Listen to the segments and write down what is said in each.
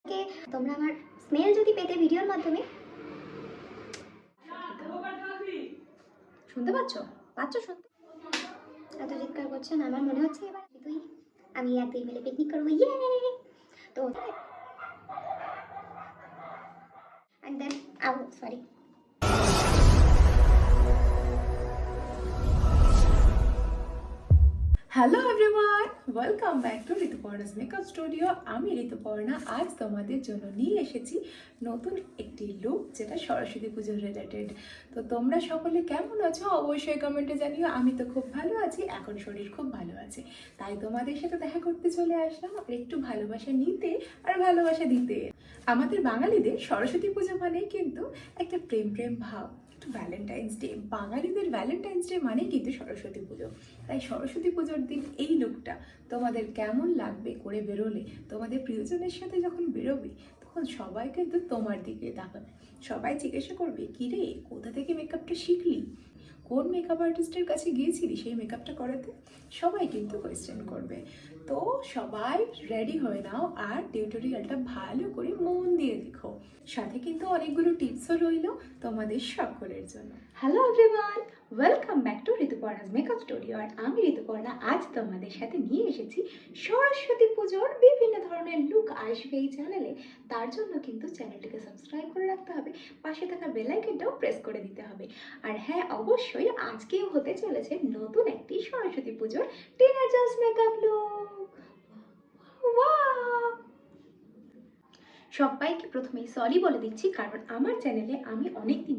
কে তোমরা আমার স্মেল যদি পেতে ভিডিওর মাধ্যমে শুনতে পাচ্ছ শুনতে এত চিৎকার করছেন আমার মনে হচ্ছে এবার তুই আমি আর তুই মিলে পিকনিক করবো ইয়ে তো and then sorry hello everyone, welcome back to Rituparna's makeup studio. আমি ঋতুপর্ণা আজ তোমাদের জন্য নিয়ে এসেছি নতুন একটি লুক, যেটা সরস্বতী পুজোর রিলেটেড। তো তোমরা সকলে কেমন আছো অবশ্যই কমেন্টে জানিও। আমি তো খুব ভালো আছি, এখন শরীর খুব ভালো আছে, তাই তোমাদের সাথে দেখা করতে চলে আসলাম আর একটু ভালোবাসা নিতে আর ভালোবাসা দিতে। আমাদের বাঙালিদের সরস্বতী পুজো মানেই কিন্তু একটা প্রেম প্রেম ভাব, ভ্যালেন্টাইন্স ডে। বাঙালিদের ভ্যালেন্টাইন্স ডে মানেই কিন্তু সরস্বতী পুজো। তাই সরস্বতী পুজোর দিন এই লুকটা তোমাদের কেমন লাগবে করে বেরোলে, তোমাদের প্রিয়জনের সাথে যখন বেরোবে তখন সবাই কিন্তু তোমার দিকে তাকাবে, সবাই জিজ্ঞাসা করবে কি রে, কোথা থেকে মেকআপটা শিখলি, কোন মেকআপ আর্টিস্টের কাছে গিয়েছিলি সেই মেকআপটা করাতে, সবাই কিন্তু কোয়েশ্চেন করবে। তো সবাই রেডি হয়ে নাও আর টিউটোরিয়ালটা ভালো করে মন দিয়ে দেখো, সাথে কিন্তু অনেকগুলো টিপসও রইল তোমাদের সকলের জন্য। Hello everyone, welcome back to Rituparna's makeup studio. আর আমি ঋতুপর্ণা আজ তোমাদের সাথে নিয়ে এসেছি সরস্বতী পুজোর বিভিন্ন ধরনের লুক আসবে এই চ্যানেলে। তার জন্য কিন্তু চ্যানেলটিকে সাবস্ক্রাইব করে রাখতে হবে, পাশে থাকা বেল আইকনটাও প্রেস করে দিতে হবে। আর হ্যাঁ, অবশ্যই আজকেও হতে চলেছে নতুন একটি সরস্বতী পুজোর টিনেজার্স মেকআপ লুক। ওয়াও! সবাইকে প্রথমেই সরি বলে দিচ্ছি, কারণ আমার চ্যানেলে আমি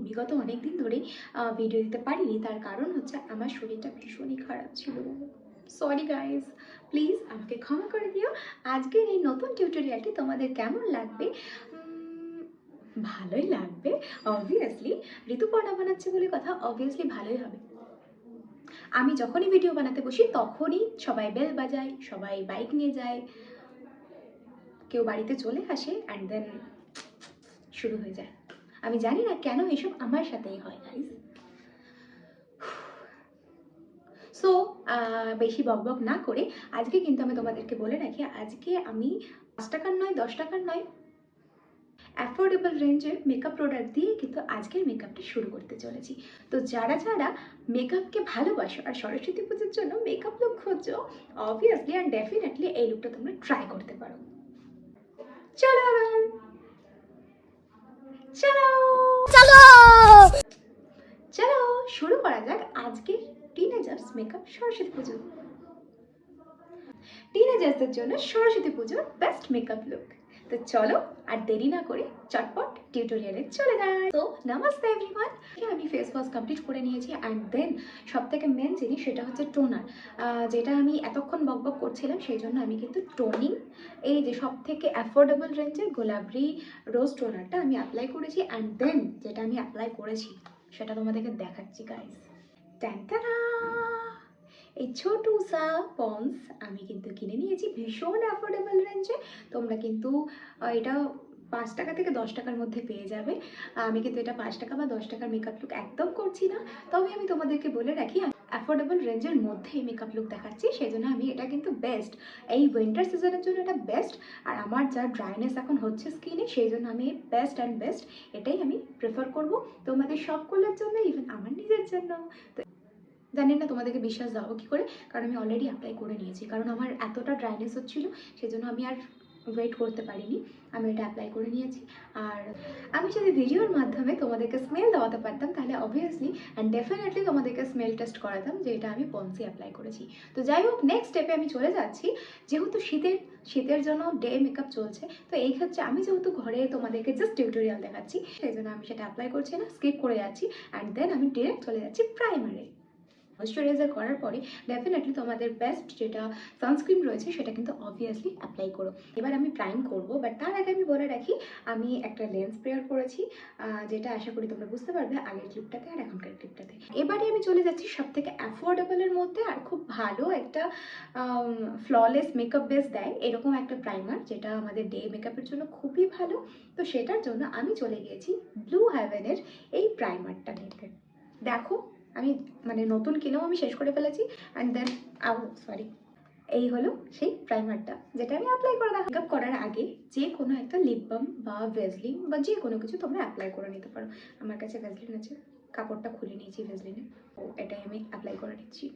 বিগত অনেক দিন ধরেই ভিডিও দিতে পারিনি। তার কারণ হচ্ছে আমার শরীরটা ভীষণই খারাপ ছিল। সরি গাইজ, প্লিজ আমাকে ক্ষমা করে দিও। আজকের এই নতুন টিউটোরিয়ালটি তোমাদের কেমন লাগবে? ভালোই লাগবে অবভিয়াসলি। ঋতুপর্ণা বানাচ্ছে বলে কথা, অবভিয়াসলি ভালোই হবে। আমি যখনই ভিডিও বানাতে বসি তখনই সবাই বেল বাজায়, সবাই বাইক নিয়ে যায়, কেউ বাড়িতে চলে আসে অ্যান্ড দেন শুরু হয়ে যায়। আমি জানি না কেন এসব আমার সাথেই হয় গাইজ। সো বেশি বকবক না করে আজকে কিন্তু আমি তোমাদেরকে বলে রাখি, আজকে আমি 5 টাকার নয় 10 টাকার নয়, অ্যাফোর্ডেবল রেঞ্জের মেকআপ প্রোডাক্ট দিয়ে কিন্তু আজকের মেকআপটা শুরু করতে চলেছি। তো যারা যারা মেকআপকে ভালোবাসো আর সরস্বতী পুজোর জন্য মেকআপ লুক খুঁজছো, অবভিয়াসলি অ্যান্ড ডেফিনেটলি এই লুকটা তোমরা ট্রাই করতে পারো। চলো এবার, চলো চলো চলো শুরু করা যাক আজকের টিনেজার্স মেকআপ সরস্বতী পুজো। টিনেজার্সদের জন্য সরস্বতী পুজোর বেস্ট মেকআপ লুক। তো চলো আর দেরি না করে চটপট টিউটোরিয়ালে চলে যাই। তো নমস্তে এভরিওয়ান, আমি ফেস ওয়াশ কমপ্লিট করে নিয়েছি অ্যান্ড দেন সব থেকে মেন জিনিস সেটা হচ্ছে টোনার, যেটা আমি এতক্ষণ বকবক করছিলাম সেই জন্য আমি কিন্তু টোনিং, এই যে সব থেকে অ্যাফোর্ডেবল রেঞ্জের গোলাপি রোজ টোনারটা আমি অ্যাপ্লাই করেছি। অ্যান্ড দেন যেটা আমি অ্যাপ্লাই করেছি সেটা তোমাদেরকে দেখাচ্ছি গাইস। ট্যান্টানা, এই ছোটু সা পন্স আমি কিন্তু কিনে নিয়েছি ভীষণ অ্যাফোর্ডেবল রেঞ্জে। তোমরা কিন্তু এটা 5 টাকা থেকে 10 টাকার মধ্যে পেয়ে যাবে। আমি কিন্তু এটা 5 টাকা বা 10 টাকার মেকআপ লুক একদম করছি না, তবে আমি তোমাদেরকে বলে রাখি অ্যাফোর্ডেবল রেঞ্জের মধ্যেই মেকআপ লুক দেখাচ্ছি, সেই জন্য আমি এটা কিন্তু বেস্ট, এই উইন্টার সিজনের জন্য এটা বেস্ট। আর আমার যা ড্রাইনেস এখন হচ্ছে স্কিনে, সেই জন্য আমি বেস্ট অ্যান্ড বেস্ট এটাই আমি প্রেফার করব তোমাদের সকলের জন্য, ইভেন আমার নিজের জন্য। তো জানি না তোমাদেরকে বিশ্বাস দেবো কী করে, কারণ আমি অলরেডি অ্যাপ্লাই করে নিয়েছি, কারণ আমার এতটা ড্রাইনেস হচ্ছিলো সেজন্য আমি আর ওয়েট করতে পারিনি, আমি এটা অ্যাপ্লাই করে নিয়েছি। আর আমি যদি ভিডিওর মাধ্যমে তোমাদেরকে স্মেল দেওয়াতে পারতাম তাহলে অবভিয়াসলি অ্যান্ড ডেফিনেটলি তোমাদেরকে স্মেল টেস্ট করাতাম যে এটা আমি পন্সি অ্যাপ্লাই করেছি। তো যাই হোক, নেক্সট স্টেপে আমি চলে যাচ্ছি। যেহেতু শীতের জন্য ডে মেকআপ চলছে, তো এই ক্ষেত্রে আমি যেহেতু ঘরে তোমাদেরকে জাস্ট টিউটোরিয়াল দেখাচ্ছি, সেই জন্য আমি সেটা অ্যাপ্লাই করছি না, স্কিপ করে যাচ্ছি অ্যান্ড দেন আমি ডিরেক্ট চলে যাচ্ছি প্রাইমারে। ময়েশ্চারাইজার করার পরে ডেফিনেটলি তোমাদের বেস্ট যেটা সানস্ক্রিন রয়েছে সেটা কিন্তু অবভিয়াসলি অ্যাপ্লাই করো। এবার আমি প্রাইম করব, বাট তার আগে আমি বলে রাখি আমি একটা লেন্স প্রেয়ার করেছি, যেটা আশা করি তোমরা বুঝতে পারবে আগের ক্লিপটাতে আর এখনকার ক্লিপটাতে। এবারে আমি চলে যাচ্ছি সব থেকে অ্যাফোর্ডেবলের মধ্যে আর খুব ভালো একটা ফ্ললেস মেকআপ বেস দেয় এরকম একটা প্রাইমার, যেটা আমাদের ডে মেকআপের জন্য খুবই ভালো। তো সেটার জন্য আমি চলে গিয়েছি ব্লু হেভেনের এই প্রাইমারটা নিতে। দেখো আমি নতুন কিনেও আমি শেষ করে ফেলেছি অ্যান্ড দেন সরি, এই হলো সেই প্রাইমারটা যেটা আমি অ্যাপ্লাই করে দিলাম। মেকআপ করার আগে যে কোনো একটা লিপ বাম বা ভেজলিন বা যে কোনো কিছু তোমরা অ্যাপ্লাই করে নিতে পারো। আমার কাছে ভেজলিন আছে, কাপড়টা খুলে নিয়েছি ভেজলিনে, ও এটাই আমি অ্যাপ্লাই করে নিচ্ছি।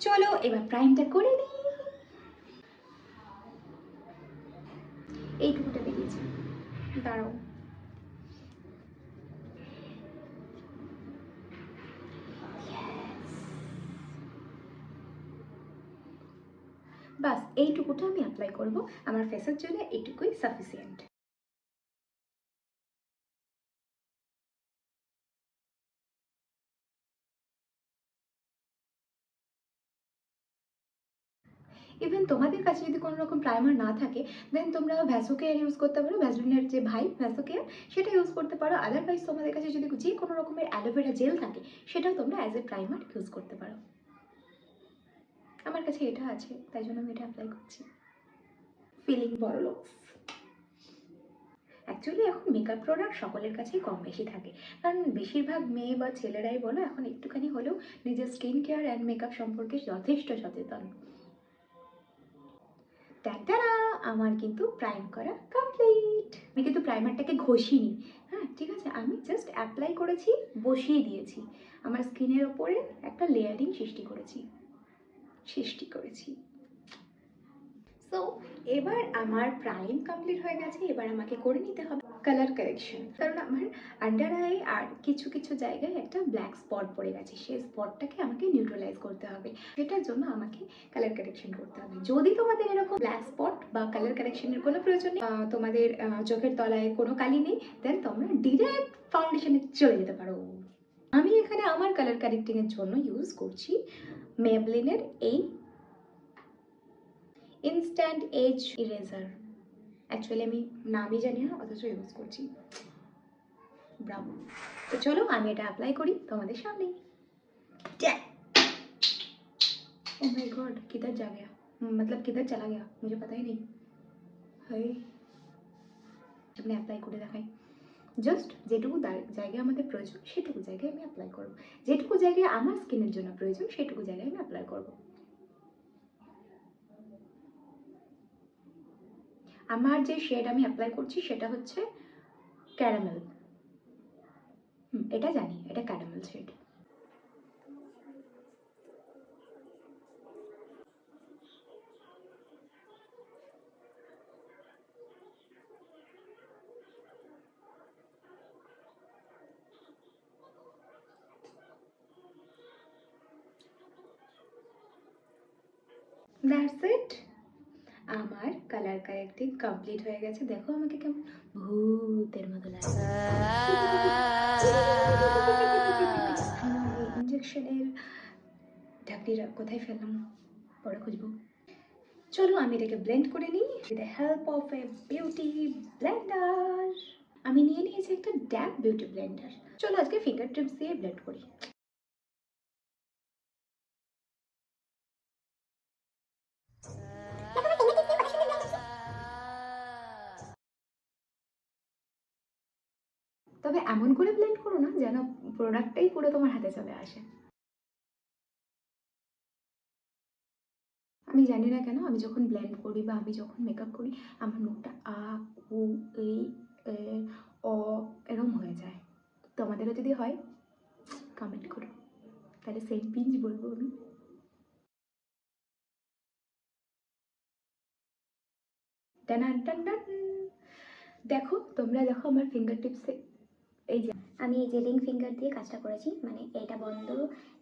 চলো এবার প্রাইমটা করে নিই। এইটুকুটা বেরিয়েছে, দাঁড়াও। বাস এইটুকুটা আমি অ্যাপ্লাই করব, আমার ফেসের জন্য এইটুকুই সাফিসিয়েন্ট। ইভেন তোমাদের কাছে যদি কোনো রকম প্রাইমার না থাকে দেন তোমরা ভ্যাসোকেয়ার ইউজ করতে পারো, ভ্যাসলিনের যে ভাই ভ্যাসোকেয়ার সেটা ইউজ করতে পারো। আদারওয়াইজ তোমাদের কাছে যদি যে কোনো রকমের অ্যালোভেরা জেল থাকে সেটাও তোমরা অ্যাজ এ প্রাইমার ইউজ করতে পারো। আমার কাছে এটা আছে তাই জন্য আমি এটা অ্যাপ্লাই করছি। ফিলিং বড়লোক। অ্যাকচুয়ালি এখন মেকআপ প্রোডাক্ট সকলের কাছেই কম বেশি থাকে, কারণ বেশিরভাগ মেয়ে বা ছেলেরাই বলো এখন একটুখানি হলেও নিজের স্কিন কেয়ার অ্যান্ড মেকআপ সম্পর্কে যথেষ্ট সচেতন। টাটা, আমার কিন্তু প্রাইম করা কমপ্লিট। আমি কিন্তু প্রাইমারটাকে ঘষিনি, হ্যাঁ ঠিক আছে, আমি জাস্ট অ্যাপ্লাই করেছি, বসিয়ে দিয়েছি, আমার স্কিনের ওপরে একটা লেয়ারিং সৃষ্টি করেছি। সো এবার আমার প্রাইম কমপ্লিট হয়ে গেছে, এবার আমাকে করে নিতে হবে কালার কারেকশন, কারণ আমার আন্ডার আই আর কিছু কিছু জায়গায় একটা ব্ল্যাক স্পট পড়ে গেছে, সেই স্পটটাকে আমাকে নিউট্রালাইজ করতে হবে, সেটার জন্য আমাকে কালার কারেকশন করতে হবে। যদি তোমাদের এরকম ব্ল্যাক স্পট বা কালার কারেকশনের কোনো প্রয়োজন নেই, তোমাদের চোখের তলায় কোনো কালি নেই, দেন তোমরা ডিরেক্ট ফাউন্ডেশনে চলে যেতে পারো। আমি এখানে আমার কালার কারেক্টিংয়ের জন্য ইউজ করছি মেবলিনের এই ইনস্ট্যান্ট এজ ইরেজার। অ্যাকচুয়ালি আমি নামই জানি না অথচ ইউজ করছি, ব্রাভো। তো চলো আমি এটা অ্যাপ্লাই করি তোমাদের সামনে। ओह माय गॉड, किधर जा गया, मतलब किधर चला गया मुझे पता ही नहीं। हाय, সামনে অ্যাপ্লাই করে দেখাই। জাস্ট যেটুকু জায়গায় আমাদের প্রয়োজন সেটুকু জায়গায় আমি অ্যাপ্লাই করব, যেটুকু জায়গায় আমার স্কিনের জন্য প্রয়োজন সেটুকু জায়গায় আমি অ্যাপ্লাই করব। আমার যে শেড আমি অ্যাপ্লাই করছি সেটা হচ্ছে ক্যারামেল। এটা জানি, এটা ক্যারামেল শেড। দ্যাটস ইট, আমার কালার কারেক্টিং কমপ্লিট হয়ে গেছে। দেখো আমাকে কেমন ভূতের মতো লাগে। ইঞ্জেকশনের ঢাকনিটা কোথায় ফেললাম, পরে খুঁজবো। চলো আমি এটাকে ব্লেন্ড করে নিই with the help of A beauty Blender. আমি নিয়ে নিয়েছি একটা ড্যাব বিউটি ব্লেন্ডার। চলো আজকে ফিঙ্গার টিপস দিয়ে ব্লেন্ড করি। তবে এমন করে ব্লেন্ড করো না যেন প্রোডাক্টটাই পুরো তোমার হাতে চলে আসে। আমি জানি না কেন আমি যখন ব্লেন্ড করি বা আমি যখন মেকআপ করি আমার মুখটা আ উ এই অ এরকম হয়ে যায়। তোমাদেরও যদি হয় কমেন্ট করো, তাহলে সেম পিঞ্চ বলবো আমি। টানান টান টান। দেখো তোমরা দেখো আমার ফিঙ্গার টিপসে এই যে আমি এই যে রিং ফিঙ্গার দিয়ে কাজটা করেছি, মানে এটা বন্ধ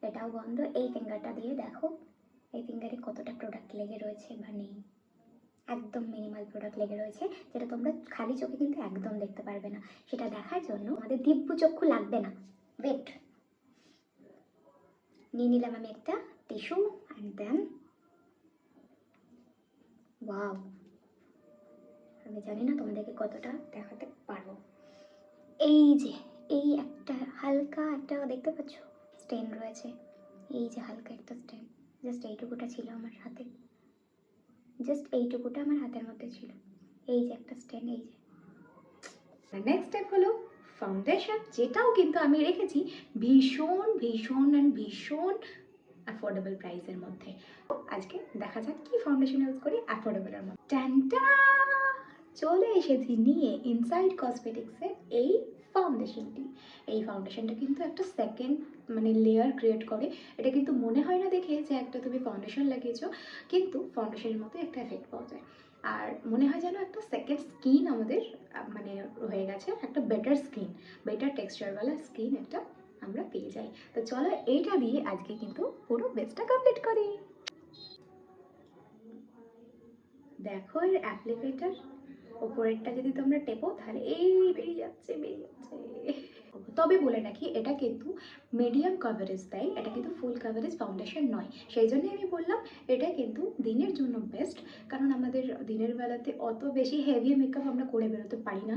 এটাও বন্ধ, এই ফিঙ্গারটা দিয়ে দেখো এই ফিঙ্গারে কতটা প্রোডাক্ট লেগে রয়েছে বা নেই, একদম মিনিমাল প্রোডাক্ট লেগে রয়েছে, যেটা তোমরা খালি চোখে কিন্তু একদম দেখতে পারবে না। সেটা দেখার জন্য আমাদের দিব্য চক্ষু লাগবে না। ওয়েট, নিয়ে নিলাম আমি একটা টিস্যু অ্যান্ড দেন ওয়াও, আমি জানি না তোমাদেরকে কতটা দেখাতে পারবো। এই যে এই একটা হালকা একটা দেখতে পাচ্ছ স্টেন রয়েছে, এই যে হালকা একটা স্টেন, জাস্ট এইটুকুটা ছিল আমার হাতে, জাস্ট এইটুকুটা আমার হাতের মধ্যে ছিল, এই যে একটা স্টেন, এই যে। নেক্সট স্টেপ হলো ফাউন্ডেশন, যেটাও কিন্তু আমি রেখেছি ভীষণ ভীষণ অ্যান্ড ভীষণ অ্যাফোর্ডেবল প্রাইসের মধ্যে। আজকে দেখা যাক কি ফাউন্ডেশন ইউজ করি অ্যাফোর্ডেবলের মধ্যে। ট্যান্টা, চলে এসেছি নিয়ে ইনসাইড কসমেটিক্সের এই ফাউন্ডেশনটি। এই ফাউন্ডেশনটা কিন্তু একটা সেকেন্ড মানে লেয়ার ক্রিয়েট করে। এটা কিন্তু মনে হয় না দেখে যে একটা তুমি ফাউন্ডেশন লাগিয়েছো, কিন্তু ফাউন্ডেশনের মতো একটা এফেক্ট পাওয়া যায়। আর মনে হয় যেন একটা সেকেন্ড স্কিন আমাদের মানে হয়ে গেছে, একটা বেটার স্কিন, বেটার টেক্সচারওয়ালা স্কিন একটা আমরা পেয়ে যাই। তো চলো এইটা দিয়ে আজকে কিন্তু পুরো বেসটা কমপ্লিট করি। দেখো এর অ্যাপ্লিকেটার ওপরেরটা যদি তোমরা টেপো তাহলে এই বেরিয়ে যাচ্ছে বেরিয়ে যাচ্ছে। তবে বলে রাখি এটা কিন্তু মিডিয়াম কভারেজ দেয়, এটা কিন্তু ফুল কভারেজ ফাউন্ডেশন নয়। সেই জন্যই আমি বললাম এটা কিন্তু দিনের জন্য বেস্ট, কারণ আমাদের দিনের বেলাতে অত বেশি হেভি মেকআপ আমরা করে বেরোতে পারি না।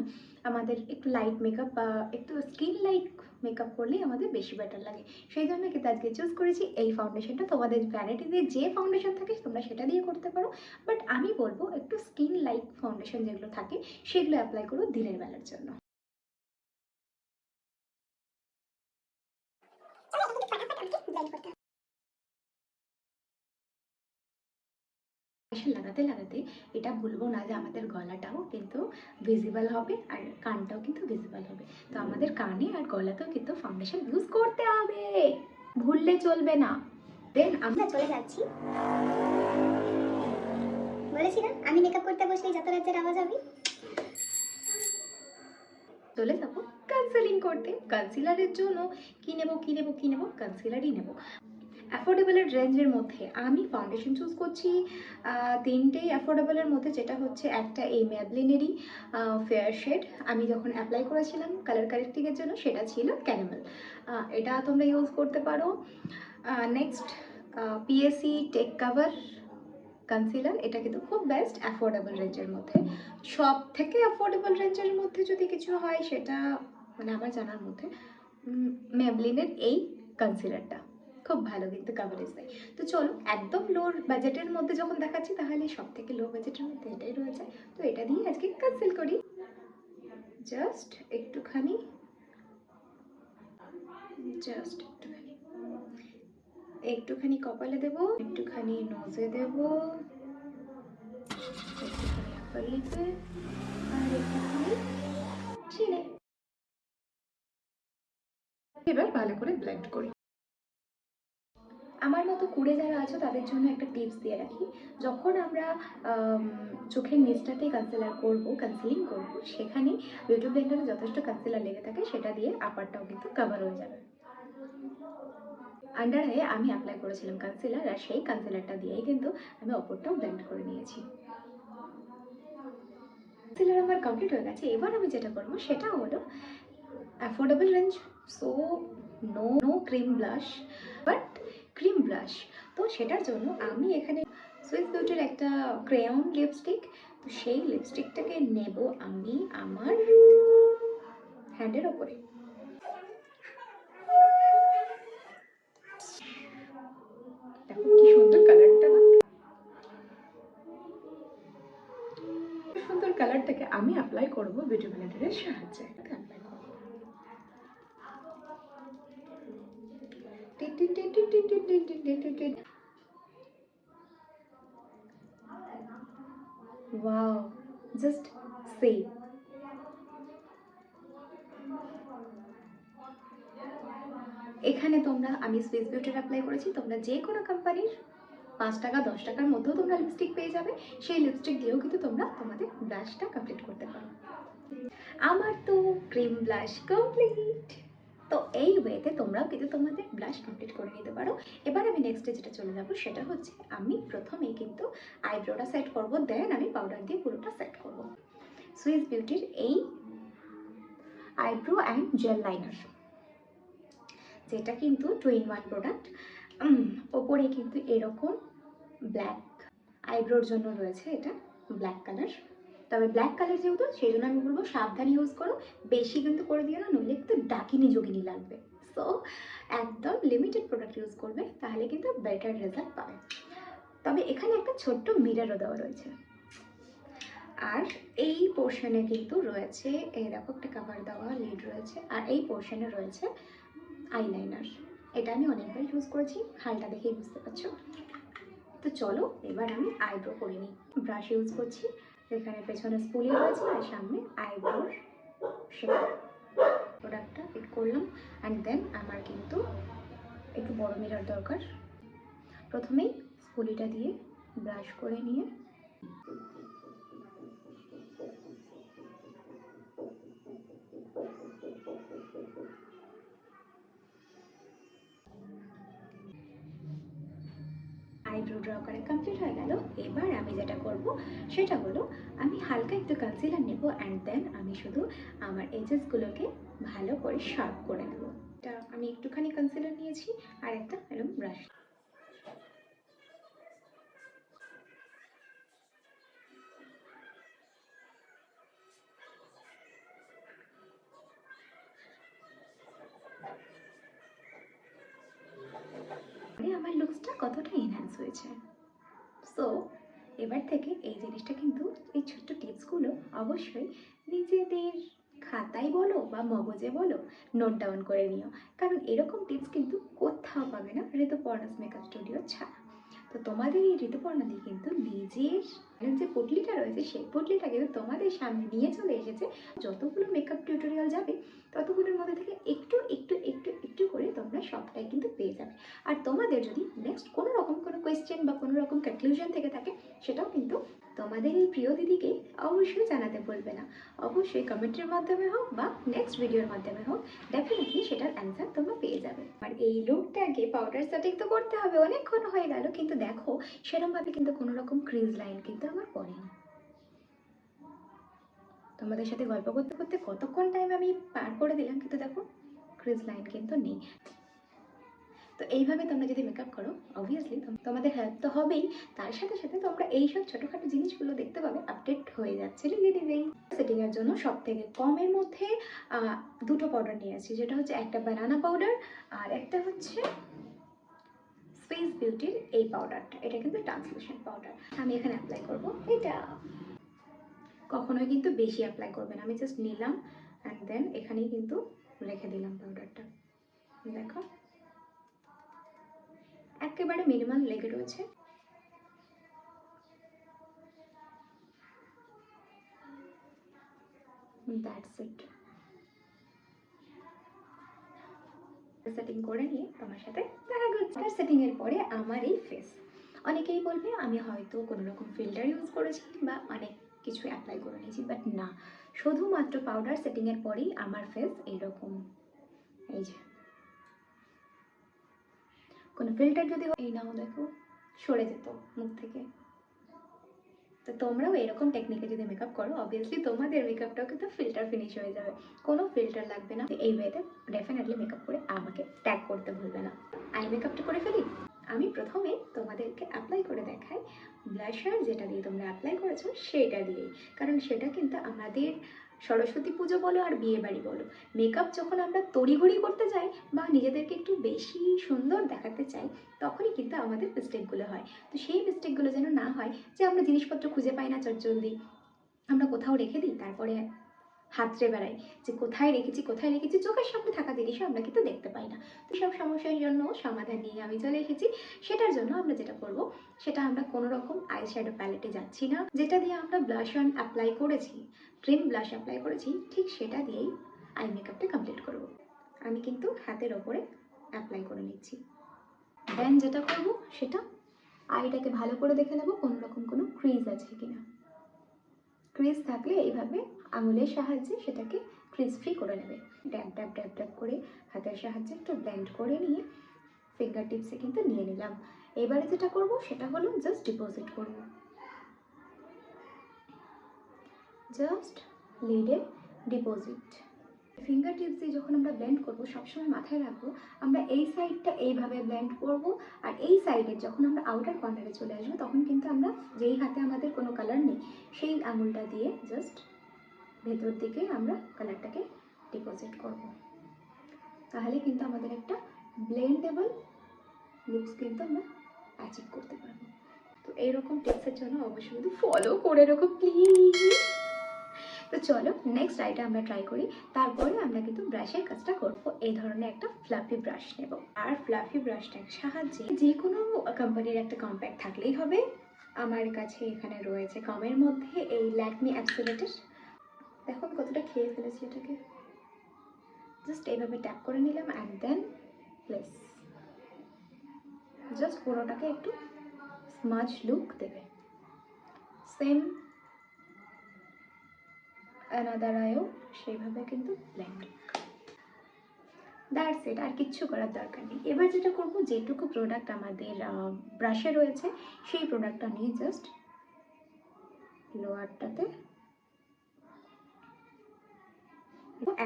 আমাদের একটু লাইট মেকআপ বা একটু স্কিন লাইক মেকআপ করলেই আমাদের বেশি বেটার লাগে। সেই জন্য কিন্তু আজকে চুজ করেছি এই ফাউন্ডেশনটা। তোমাদের ভ্যানিটিতে যে ফাউন্ডেশন থাকে তোমরা সেটা দিয়ে করতে পারো, বাট আমি বলবো একটু স্কিন লাইক ফাউন্ডেশন যেগুলো থাকে সেগুলো অ্যাপ্লাই করো দিনের বেলার জন্য। লাগাতে লাগাতে এটা ভুলবো না যে আমাদের গলাটাও কিন্তু ভিজিবল হবে আর কানটাও কিন্তু ভিজিবল হবে। তো আমাদের কানে আর গলাতেও কিন্তু ফাউন্ডেশন ইউজ করতে হবে, ভুললে চলবে না। দেন আমরা চলে যাচ্ছি, বলেছি না আমি মেকআপ করতে বসলেই যত রাজ্যের আওয়াজ হবে। চলে যাবো কনসিলিং করতে। কনসিলারের জন্য কি নেব কনসিলারই নেব। অ্যাফোর্ডেবলের রেঞ্জের মধ্যে আমি ফাউন্ডেশন চুজ করছি তিনটেই অ্যাফোর্ডেবলের মধ্যে, যেটা হচ্ছে একটা এই ম্যাবলিনেরই ফেয়ার শেড। আমি যখন অ্যাপ্লাই করেছিলাম কালার কারেক্টিংয়ের জন্য সেটা ছিল ক্যারামেল, এটা তোমরা ইউজ করতে পারো। Next PAC take cover concealer, এটা কিন্তু খুব বেস্ট অ্যাফোর্ডেবল রেঞ্জের মধ্যে। সব থেকে অ্যাফোর্ডেবল রেঞ্জের মধ্যে যদি কিছু হয় সেটা মানে আমার জানার মধ্যে ম্যাবলিনের এই কনসিলারটা খুব ভালো কিন্তু কাভারেজ দেয়। তো চলো একদম লো বাজেটের মধ্যে যখন দেখাচ্ছি তাহলে সব থেকে লো বাজেটের মধ্যে এটাই রয়েছে। তো এটা দিয়ে আজকে কনসিল করি। জাস্ট একটুখানি একটুখানি কপালে দেবো, একটুখানি নোজে দেবো, একটুখানি আপার লিপে, আর একটুখানি চিনে। এবার ভালো করে ব্লেন্ড করি। আমার মতো কুড়ে যারা আছো তাদের জন্য একটা টিপস দিয়ে রাখি, যখন আমরা চোখের নিচটাতে কনসিলিং করব সেখানে বিউটি ব্লেন্ডারে যথেষ্ট কনসিলার লেগে থাকে, সেটা দিয়ে আপারটাও কিন্তু কভার হয়ে যাবে। আন্ডার আইয়ে আমি অ্যাপ্লাই করেছিলাম কনসিলার, আর সেই কনসিলারটা দিয়েই কিন্তু আমি অপরটাও ব্লেন্ড করে নিয়েছি। কনসিলার আমার কমপ্লিট হয়ে গেছে। এবার আমি যেটা করবো সেটা হলো affordable range, so no cream blush, but cream blush. তো সেটার জন্য আমি এখানে সুইস বিউটির একটা ক্রেয়ন লিপস্টিক, তো সেই লিপস্টিকটাকে নেব আমি আমার হ্যান্ডের ওপরে। দেখো কি সুন্দর কালারটা, না সুন্দর কালারটাকে আমি অ্যাপ্লাই করবো বিউটি ব্লেন্ডারের সাহায্যে। অ্যাপ্লাই করবো ওয়াও, জাস্ট সে। এখানে তোমরা আমি সুইস বিউটির অ্যাপ্লাই করেছি, তোমরা যে কোনো কোম্পানির 5 টাকা 10 টাকার মধ্যেও তোমরা লিপস্টিক পেয়ে যাবে, সেই লিপস্টিক দিয়েও কিন্তু তোমরা তোমাদের ব্লাশটা কমপ্লিট করতে পারো। আমার তো ক্রিম ব্লাশ কমপ্লিট। তো এই ওয়েতে তোমরাও কিন্তু তোমাদের ব্লাশ কমপ্লিট করে নিতে পারো। এবার আমি নেক্সটে যেটা চলে যাবো সেটা হচ্ছে আমি প্রথমেই কিন্তু আইব্রোটা সেট করবো, দেন আমি পাউডার দিয়ে পুরোটা সেট করবো। সুইস বিউটির এই আইব্রো অ্যান্ড জেল লাইনার, যেটা কিন্তু 2-in-1 প্রোডাক্ট। ওপরে কিন্তু এরকম ব্ল্যাক আইব্রোর জন্য রয়েছে এটা ব্ল্যাক কালার। তবে ব্ল্যাক কালার যেহেতু সেই জন্য আমি বলবো সাবধানে ইউজ করো, বেশি কিন্তু করে দিও না, নইলে কিন্তু ডাকিনি যোগিনি লাগবে। সো একদম লিমিটেড প্রোডাক্ট ইউজ করবে, তাহলে কিন্তু বেটার রেজাল্ট পাবে। তবে এখানে একটা ছোট্ট মিররও দেওয়া রয়েছে। আর এই পোর্শনে কিন্তু রয়েছে, এই দেখো একটা কাভার দেওয়া লিড রয়েছে, আর এই পোর্শনে রয়েছে আইলাইনার। এটা আমি অনেকবার ইউজ করেছি, হালটা দেখেই বুঝতে পারছো। তো চলো এবার আমি আইব্রো করে নিই। ব্রাশ ইউজ করছি, এখানে পেছনে স্পুলি রয়েছে আর সামনে আইব্রোর শেপ। প্রোডাক্টটা পিক করলাম অ্যান্ড দেন আমার কিন্তু একটু বড় মিরর দরকার। প্রথমেই স্পুলিটা দিয়ে ব্রাশ করে নিয়ে আইব্রো ড্র করা কমপ্লিট হয়ে গেল। এবার আমি যেটা করব সেটা হলো আমি হালকা একটু কনসিলার নেব অ্যান্ড দেন আমি শুধু আমার এজেসগুলোকে ভালো করে শার্প করে নেব। এটা আমি একটুখানি কনসিলার নিয়েছি আর একটা এরকম ব্রাশ। আমার লুকসটা কতটা এনহ্যান্স হয়েছে। সো এবার থেকে এই জিনিসটা কিন্তু, এই ছোট্ট টিপসগুলো অবশ্যই নিজেদের খাতায় বলো বা মগজে বলো নোট ডাউন করে নিও, কারণ এরকম টিপস কিন্তু কোথাও পাবে না ঋতুপর্ণাস মেকআপ স্টুডিও ছাড়া। তো তোমাদের এই ঋতুপর্ণাদি কিন্তু নিজের যে পটলিটা রয়েছে সেই পটলিটা কিন্তু তোমাদের সামনে নিয়ে চলে এসেছে। যতগুলো মেকআপ টিউটোরিয়াল যাবে ততগুলোর মধ্যে থেকে একটু একটু একটু একটু করে তোমরা সবটাই কিন্তু পেয়ে যাবে। আর তোমাদের যদি নেক্সট কোনো রকম কোনো কোয়েশ্চেন বা কোনো রকম কনক্লুশন থেকে থাকে সেটাও কিন্তু তোমাদের এই প্রিয় দিদিকে অবশ্যই জানাতে ভুলবে না। অবশ্যই কমেন্টের মাধ্যমে হোক বা নেক্সট ভিডিওর মাধ্যমে হোক, ডেফিনেটলি সেটার অ্যান্সার তোমরা পেয়ে যাবে। আর এই লুকটাকে পাউডার সেটিং তো করতে হবে, অনেকক্ষণ হয়ে গেল, কিন্তু দেখো সেরকমভাবে কিন্তু কোনো রকম ক্রিজ লাইন কিন্তু আমার পড়েনি। তোমাদের সাথে গল্প করতে করতে কতক্ষণ টাইম আমি পার করে দিলাম, কিন্তু দেখো ক্রিজ লাইন কিন্তু নেই। তো এইভাবে তোমরা যদি মেকআপ করো অবভিয়াসলি তোমাদের হেল্প তো হবেই, তার সাথে সাথে তোমরা এইসব ছোটোখাটো জিনিসগুলো দেখতে পাবে আপডেট হয়ে যাচ্ছে নিজে নিজেই। সেটিংয়ের জন্য সব থেকে কমের মধ্যে দুটো পাউডার নিয়েছি, যেটা হচ্ছে একটা বানানা পাউডার আর একটা হচ্ছে ফেস বিউটির এই পাউডারটা। এটা কিন্তু ট্রান্সলুসেন্ট পাউডার। আমি এখানে অ্যাপ্লাই করব এটা। কখনোই কিন্তু বেশি অ্যাপ্লাই করবেন, আমি জাস্ট নিলাম অ্যান্ড দেন এখানেই কিন্তু রেখে দিলাম পাউডারটা। দেখো একেবারে মিনিমাল লেগে রয়েছে। That's it. সেটিং করে নিয়ে তোমার সাথে দেখা করছি। সেটিং এর পরে আমার এই ফেস, অনেকেই বলবে আমি হয়তো কোনো রকম ফিল্টার ইউজ করেছি বা অনেক কিছু অ্যাপ্লাই করে নিয়েছি, বাট না, শুধুমাত্র পাউডার সেটিং এর পরেই আমার ফেস এইরকম। এই যে কোনো ফিল্টার যদি এই নাও দেখো সরে যেত মুখ থেকে। তো তোমরাও এরকম টেকনিকে যদি মেকআপ করো অবভিয়াসলি তোমাদের মেকআপটাও কিন্তু ফিল্টার ফিনিশ হয়ে যাবে, কোনো ফিল্টার লাগবে না। এই ওয়েতে ডেফিনেটলি মেকআপ করে আমাকে ট্যাগ করতে ভুলবে না। আই মেকআপটা করে ফেলি। আমি প্রথমে তোমাদেরকে অ্যাপ্লাই করে দেখাই ব্লাশার, যেটা দিয়ে তোমরা অ্যাপ্লাই করেছো সেটা দিয়েই, কারণ সেটা কিন্তু আমাদের সরস্বতী পুজো বলো আর বিয়ে বাড়ি বলো, মেকআপ যখন আমরা তড়িঘড়ি করতে যাই বা নিজেদেরকে একটু বেশি সুন্দর দেখাতে চাই তখনই কিন্তু আমাদের মিস্টেকগুলো হয়। তো সেই মিস্টেকগুলো যেন না হয় যে আমরা জিনিসপত্র খুঁজে পাই না চটজলদি, আমরা কোথাও রেখে দিই তারপরে হাতড়ে বেড়াই যে কোথায় রেখেছি কোথায় রেখেছি, চোখের সামনে থাকা জিনিসও আমরা কিন্তু দেখতে পাই না। তো সব সমস্যার জন্য সমাধান নিয়ে আমি চলে এসেছি। সেটার জন্য আমরা যেটা করব সেটা, আমরা কোনো রকম আই শ্যাডো প্যালেটে যাচ্ছি না, যেটা দিয়ে আমরা ব্লাশ অন অ্যাপ্লাই করেছি, ক্রিম ব্লাশ অ্যাপ্লাই করেছি, ঠিক সেটা দিয়েই আই মেকআপটা কমপ্লিট করব। আমি কিন্তু হাতের ওপরে অ্যাপ্লাই করে নিচ্ছি। দেন যেটা করব সেটা আইটাকে ভালো করে দেখে নেব কোনো রকম কোনো ক্রিজ আছে কিনা। ক্রিজ থাকলে এইভাবে আঙুলের সাহায্যে সেটাকে ক্রিজ ফ্রি করে নেবে। ড্যাব ড্যাব ড্যাব ড্যাব করে হাতের সাহায্যে একটু ব্লেন্ড করে নিয়ে ফিঙ্গার টিপসে কিন্তু নিয়ে নিলাম। এবারে যেটা করব সেটা হলো জাস্ট ডিপোজিট করব, জাস্ট লিডে ডিপোজিট। ফিঙ্গার টিপস দিয়ে যখন আমরা ব্লেন্ড করবো সবসময় মাথায় রাখবো আমরা এই সাইডটা এইভাবে ব্লেন্ড করব, আর এই সাইডের যখন আমরা আউটার কর্নারে চলে আসবো তখন কিন্তু আমরা যেই হাতে আমাদের কোনো কালার নেই সেই আঙুলটা দিয়ে জাস্ট ভেতর দিকে আমরা কালারটাকে ডিপোজিট করব। তাহলে কিন্তু আমাদের একটা ব্লেন্ডেবল লুকস কিন্তু আমরা অ্যাচিভ করতে পারবো। তো এইরকম টিপসের জন্য অবশ্যই কিন্তু ফলো করে রাখো প্লিজ। তো চলো নেক্সট আইটা আমরা ট্রাই করি, তারপরে আমরা কিন্তু ব্রাশের কাজটা করবো। এই ধরনের একটা ফ্লাফি ব্রাশ নেব, আর ফ্লাফি ব্রাশটার সাহায্যে যে কোনো কোম্পানির একটা কম্প্যাক্ট থাকলেই হবে। আমার কাছে এখানে রয়েছে কমের মধ্যে এই ল্যাকমি অ্যাবসোলিউটের। দেখো আমি কতটা খেয়ে ফেলেছি এটাকে। জাস্ট এইভাবে ট্যাপ করে নিলাম অ্যান্ড দেন প্লেস, জাস্ট পুরোটাকে একটু স্মাজ লুক দেবে। সেম অ্যানাদার আইও সেইভাবে কিন্তু ব্লেন্ড। দ্যাটস ইট, আর কিচ্ছু করার দরকার নেই। এবার যেটা করবো, যেটুকু প্রোডাক্ট আমাদের ব্রাশে রয়েছে সেই প্রোডাক্টটা নিয়ে জাস্ট লোয়ারটাতে,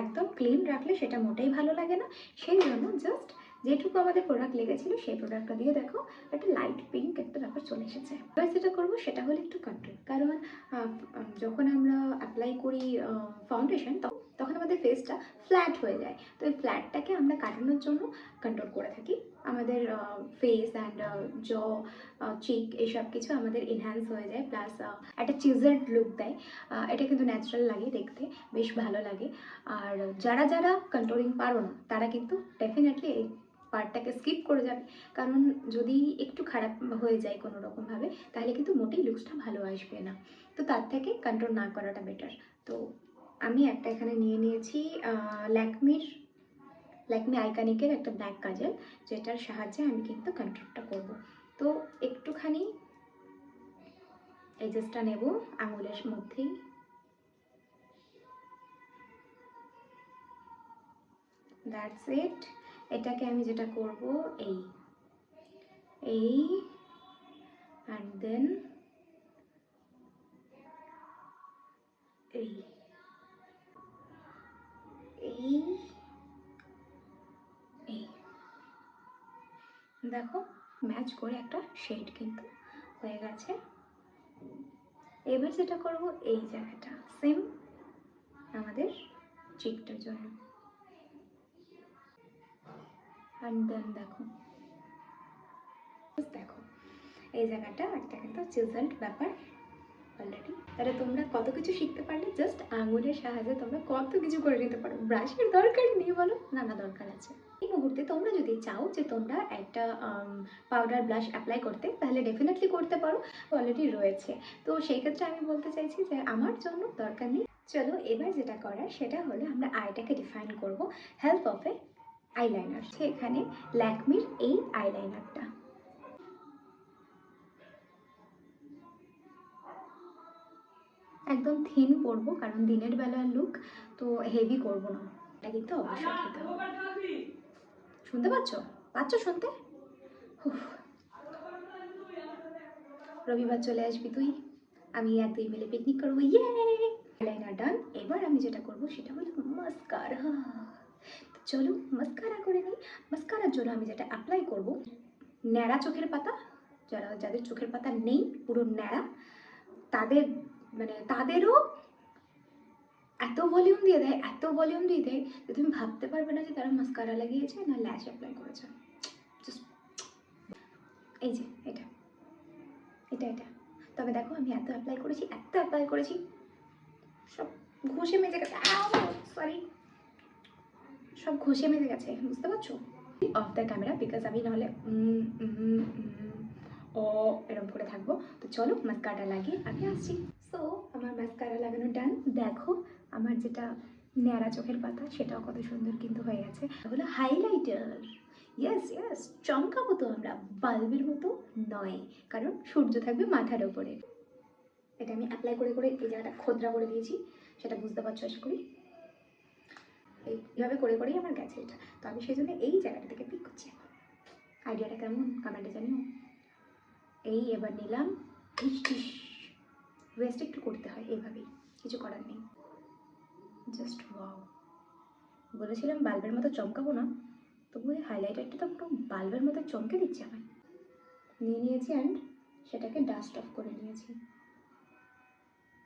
একদম ক্লিন রাখলে সেটা মোটেই ভালো লাগে না, সেই জন্য জাস্ট যেটুকু আমাদের প্রোডাক্ট লেগেছিল সেই প্রোডাক্টটা দিয়ে দেখো একটা লাইট পিঙ্ক একটা ব্যাপার চলে এসেছে। এবার যেটা করবো সেটা হলো একটু কন্ট্রোল, কারণ যখন আমরা অ্যাপ্লাই করি ফাউন্ডেশন তখন আমাদের ফেসটা ফ্ল্যাট হয়ে যায়। তো এই ফ্ল্যাটটাকে আমরা কাটানোর জন্য কন্ট্রোল করে থাকি। আমাদের ফেস অ্যান্ড জ চিক এসব কিছু আমাদের এনহ্যান্স হয়ে যায়, প্লাস একটা চিজার্ড লুক দেয়। এটা কিন্তু ন্যাচারাল লাগে দেখতে, বেশ ভালো লাগে। আর যারা যারা কন্ট্রোলিং পারো না তারা কিন্তু ডেফিনেটলি এই পার্টটাকে স্কিপ করে যাবে, কারণ যদি একটু খারাপ হয়ে যায় কোনো রকমভাবে তাহলে কিন্তু মোটেই লুকসটা ভালো আসবে না। তো তার থেকে কন্ট্রোল না করাটা বেটার। তো আমি একটা এখানে নিয়ে নিয়েছি ল্যাকমি আইকনিকের একটা ব্ল্যাক কাজল, যেটার সাহায্যে আমি কিন্তু কন্ট্রোলটা করব। তো একটুখানি এজেসটা নেব আঙুলের মধ্যেই, দ্যাটস ইট। এটাকে আমি যেটা করব এই অ্যান্ড দেন এই এই এই দেখো ম্যাচ করে একটা শেড কিন্তু হয়ে গেছে। এবার যেটা করব এই জায়গাটা সেম আমাদের চিকটার জন্য, অ্যান্ড দেন দেখো দেখো এই জায়গাটা একটা কিন্তু চিজেলড ব্যাপার অলরেডি। তাহলে তোমরা কত কিছু শিখতে পারলে, জাস্ট আঙুলের সাহায্যে তোমরা কত কিছু করে নিতে পারো। ব্রাশের দরকার নেই বলো, না দরকার আছে। এই মুহূর্তে তোমরা যদি চাও যে তোমরা একটা পাউডার ব্লাশ অ্যাপ্লাই করতে, তাহলে ডেফিনেটলি করতে পারো, অলরেডি রয়েছে। তো সেই ক্ষেত্রে আমি বলতে চাইছি যে আমার জন্য দরকার নেই। চলো এবার যেটা করার সেটা হলো আমরা আইটাকে ডিফাইন করব হেল্প অফ এ আইলাইনার। এখানে ল্যাকমির এই আইলাইনারটা একদম থিন পরবো, কারণ দিনের বেলার লুক তো হেভি করব না। এটা কিন্তু অবশ্যই খেতে হবে। শুনতে পাচ্ছ শুনতে? রবিবার চলে আসবি তুই, আমি আর তুই মিলে পিকনিক করবো। ইয়ে আইলাইনার ডান। এবার আমি যেটা করব সেটা হলো মাস্কারা। চলো মাস্কারা করে নিই। মাস্কারার জন্য আমি যেটা অ্যাপ্লাই করব, ন্যাড়া চোখের পাতা, যাদের চোখের পাতা নেই পুরো ন্যাড়া, তাদেরও এত ভলিউম দিয়ে দেয় যে তুমি ভাবতে পারবে না যে তারা মাস্কারা লাগিয়েছে না ল্যাশ অ্যাপ্লাই করেছে। এই যে এটা তবে দেখো আমি এত অ্যাপ্লাই করেছি সব ঘষে মেজে গেছে। সব ঘষে মেজে গেছে, বুঝতে পারছো? অফ দ্য ক্যামেরা, বিকজ আমি নাহলে এরকম করে থাকবো। তো চলো মাস্কারা লাগিয়ে আমি আসছি। সো আমার মাস্কারা লাগানো ডান। দেখো আমার যেটা ন্যাড়া চোখের পাতা সেটাও কত সুন্দর কিন্তু হয়ে গেছে। হলো হাইলাইটার। ইয়েস চমকাবো তো আমরা, বাল্বের মতো নয়, কারণ সূর্য থাকবে মাথার ওপরে। এটা আমি অ্যাপ্লাই করে এই জায়গাটা খোদরা করে দিয়েছি, সেটা বুঝতে পারছো আশা করি। এইভাবে করেই আমার গেছে এটা। তো আমি সেই জন্য এই জায়গাটা থেকে পিক করছি। আইডিয়াটা কেমন কমেন্টে জানিও। এবার নিলাম ওয়েস্ট একটু করতে হয়, এইভাবেই, কিছু করার নেই। জাস্ট ওয়াও, বলেছিলাম বাল্বের মতো চমকাবো না, তবু এই হাইলাইটারটা তো পুরো বাল্বের মতো চমকে দিচ্ছে আমায়। নিয়ে নিয়েছি অ্যান্ড সেটাকে ডাস্ট অফ করে নিয়েছি,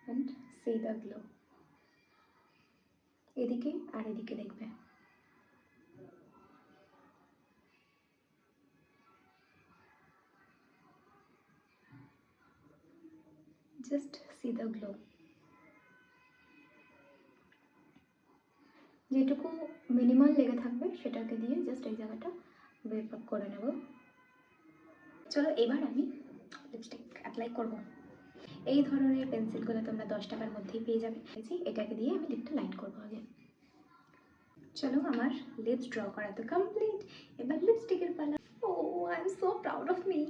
অ্যান্ড সি দ্য গ্লো। এদিকে আর এদিকে দেখবে। Just see the glow. যেটুকু মিনিমাল লেগে থাকবে সেটাকে দিয়ে জাস্ট এই জায়গাটা ওয়েপ আপ করে নেব। চলো এবার আমি লিপস্টিক অ্যাপ্লাই করব। এই ধরনের পেন্সিলগুলো তোমরা 10 টাকার মধ্যেই পেয়ে যাবে। এটাকে দিয়ে আমি লিপটা লাইন করবো আগে। চলো আমার লিপস ড্র করা তো কমপ্লিট, এবার লিপস্টিকের পালা। Oh I am so proud of me.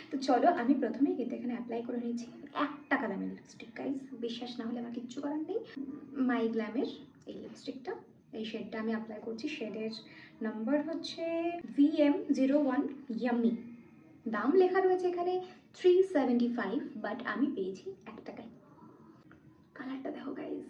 তো চলো আমি প্রথমেই কিন্তু এখানে অ্যাপ্লাই করে নিয়েছি 1 টাকা দামের লিপস্টিক। গাইস বিশ্বাস না হলে আমার কিচ্ছু করার নেই। মাই গ্ল্যামের এই লিপস্টিকটা, এই শেডটা আমি অ্যাপ্লাই করছি। শেডের নাম্বার হচ্ছে VM01 ইয়াম্মি। দাম লেখা রয়েছে এখানে 375, বাট আমি পেয়েছি 1 টাকায়। কালারটা দেখো গাইস,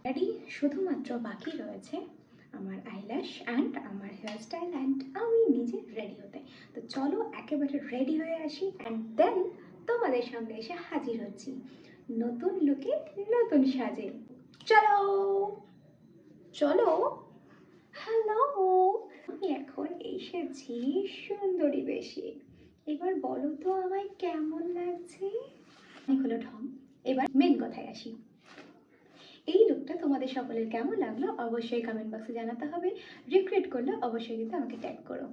রেডি। শুধুমাত্র বাকি রয়েছে আমার আইল্যাশ অ্যান্ড আমার হেয়ারস্টাইল অ্যান্ড আমি নিজে রেডি হতে। তো চলো একেবারে রেডি হয়ে আসি অ্যান্ড দেন তোমাদের সামনে এসে হাজির হচ্ছি নতুন লুকে, নতুন সাজে। চলো চলো। হ্যালো, আমি এখন এসেছি সুন্দরী বেশে। এবার বলো তো আমায় কেমন লাগছে? অনেক হলো ঢং, এবার মেন কথায় আসি। এই লুকটা তোমাদের সকলের কেমন লাগলো অবশ্যই কমেন্ট বক্সে জানাতে হবে। রিক্রিয়েট করলে অবশ্যই কিন্তু আমাকে ট্যাগ করো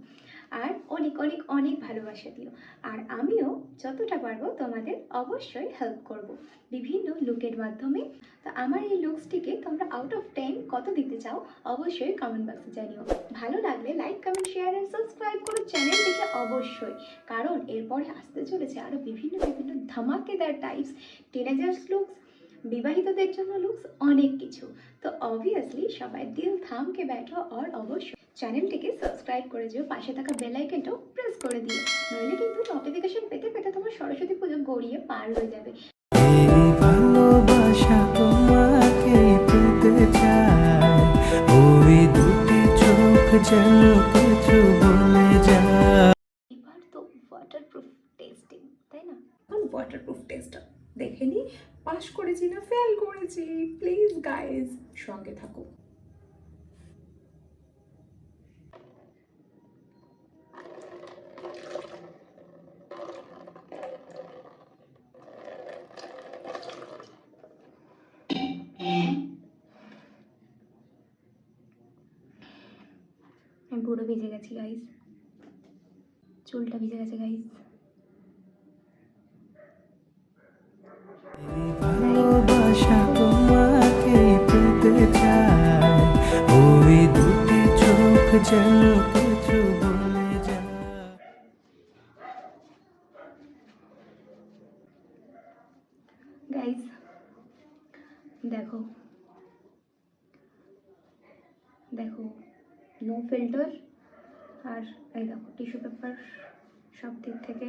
আর অনেক অনেক অনেক ভালোবাসা দিও। আর আমিও যতটা পারবো তোমাদের অবশ্যই হেল্প করব বিভিন্ন লুকের মাধ্যমে। তো আমার এই লুকসটিকে তোমরা আউট অফ 10 কত দিতে চাও অবশ্যই কমেন্ট বক্সে জানিও। ভালো লাগলে like comment share and subscribe করো চ্যানেলটিকে অবশ্যই, কারণ এরপরে আসতে চলেছে আরও বিভিন্ন বিভিন্ন ধামাকেদার টাইপস টিনেজার্স লুকস, বিবাহিতদের জন্য লুকস, অনেক কিছু। তো অবভিয়াসলি সবাই দিল থাম কে बैठो और অবশ্যই চ্যানেলটিকে সাবস্ক্রাইব করে দিও, পাশে থাকা বেল আইকনটাও প্রেস করে দিও, নইলে কিন্তু নোটিফিকেশন পেতে পেতে তোমার সরস্বতী পুজো গড়িয়ে পার হয়ে যাবে। এই ভালোবাসা তোমাকে পেতে চায়, ওই দুটি চোখ যেন কিছু বলে যায়। এবার তো ওয়াটারপ্রুফ টেস্টিং, তাই না? ওয়াটারপ্রুফ টেস্টটা দেখে নি পাস করেছি না ফেল করেছি। প্লিজ গাইজ সঙ্গে থাকো। আমি পুরো ভিজে গেছি গাইজ, চুলটা ভিজে গেছে গাইজ। এই ভালোবাসা তোমাকে পেতে চায়, ওই দুটি চোখ যেন কিছু বলে যায়। গাইজ দেখো দেখো, নো ফিল্টার, আর এই দেখো টিস্যু পেপার সব দিক থেকে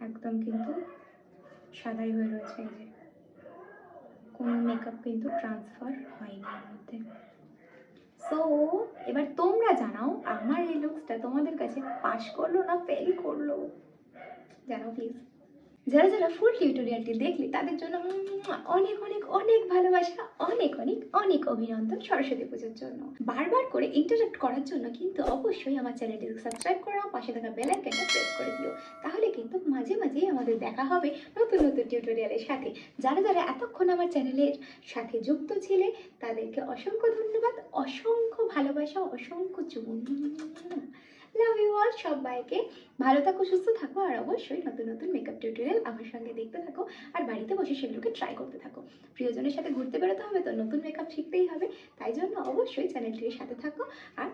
একদম কিন্তু সাদাই হয়ে রয়েছে। এই যে কোনো মেকআপ কিন্তু ট্রান্সফার হয়নি এর মধ্যে। সো এবার তোমরা জানাও আমার এই লুকসটা তোমাদের কাছে পাস করলো না ফেল করলো, জানাও প্লিজ। যারা যারা ফুল টিউটোরিয়ালটি দেখলে তাদের জন্য অনেক অনেক অনেক ভালোবাসা, অনেক অনেক অনেক অভিনন্দন সরস্বতী পুজোর জন্য। বারবার করে ইন্টারাক্ট করার জন্য কিন্তু অবশ্যই আমার চ্যানেলটিকে সাবস্ক্রাইব করো, পাশে থাকা বেল আইকনটা প্রেস করে দিও, তাহলে কিন্তু মাঝে মাঝেই আমাদের দেখা হবে নতুন নতুন টিউটোরিয়ালের সাথে। যারা যারা এতক্ষণ আমার চ্যানেলের সাথে যুক্ত ছিলে তাদেরকে অসংখ্য ধন্যবাদ, অসংখ্য ভালোবাসা, অসংখ্য চুমুন। Love you all. সবাইকে ভালো থাকো, সুস্থ থাকো, আর অবশ্যই নতুন নতুন মেকআপ টিউটোরিয়াল আমার সঙ্গে দেখতে থাকো আর বাড়িতে বসে সেগুলোকে ট্রাই করতে থাকো। প্রিয়জনের সাথে ঘুরতে বেরোতে হবে তো নতুন মেকআপ শিখতেই হবে, তাই জন্য অবশ্যই চ্যানেলটির সাথে থাকো আর